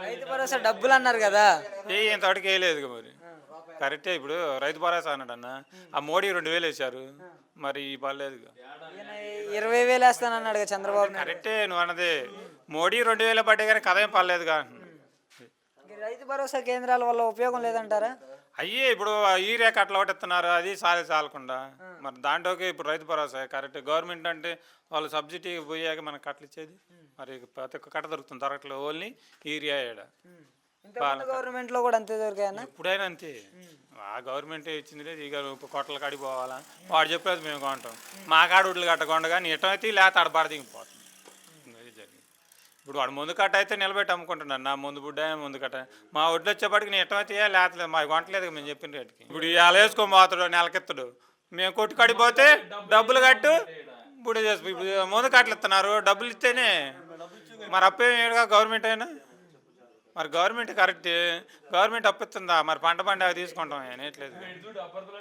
రైతు భరోసా డబ్బులు అన్నారు కదా. ఇంతవరకు వేయలేదు మరి. కరెక్టే, ఇప్పుడు రైతు భరోసా అన్నాడు అన్న, ఆ మోడీ 2,000 వేశారు, మరి పర్లేదు. ఈయన 20,000 వేస్తానన్నాడు కదా చంద్రబాబు నాయుడు. కరెక్టే నువ్వు అన్నది, మోడీ 2,000 పడ్డే కానీ కథ ఏం పర్లేదుగా. ఈ రైతు భరోసా కేంద్రాల వల్ల ఉపయోగం లేదంటారా? అయ్యే ఇప్పుడు యూరియా కట్టలు ఒకటి ఇస్తున్నారు, అది చాలకుండా మరి దాంట్లోకి ఇప్పుడు రైతు భరోసా కరెక్ట్. గవర్నమెంట్ అంటే వాళ్ళు సబ్సిడీ పోయాక మనకు కట్టలు ఇచ్చేది, మరి ప్రతి ఒక్క కట్ట దొరకట్లేదు, ఓన్లీ యూరియా ఏడ. గవర్నమెంట్ లో కూడా అంతే దొరికాయన్నా? ఎప్పుడైనా అంతే, ఆ గవర్నమెంట్ ఇచ్చింది ఇక కొట్టల కాడికి పోవాలా, వాడు చెప్పేది మేము కొంటాం. మా కాడ ఉడ్లు కట్టకుండా కానీ ఎటమైతే లేత ఆడబాడ దిగిపోతుంది. అది జరిగింది. ఇప్పుడు వాడు ముందు కట్ట అయితే నిలబెట్టి అమ్ముకుంటున్నాను, నా ముందు బుడ్డ ముందు కట్ట. మా ఒడ్లు వచ్చేప్పటికి నేను ఎటమైతే లేతలేదు, మా కొంటలేదు మేము చెప్పిన రేటుకి. ఇప్పుడు ఇవాళ వేసుకొని పోతాడు నెలకెత్తుడు, మేము కొట్టు కడిపోతే డబ్బులు కట్టు ఇప్పుడు ఇప్పుడు ముందు కట్టలు ఇస్తున్నారు, డబ్బులు ఇస్తేనే మరి అప్పేగా గవర్నమెంట్ అయినా. మరి గవర్నమెంట్ కరెక్ట్, గవర్నమెంట్ అప్పిస్తుందా, మరి పంట పండి అవి తీసుకుంటాం అనేట్లేదు.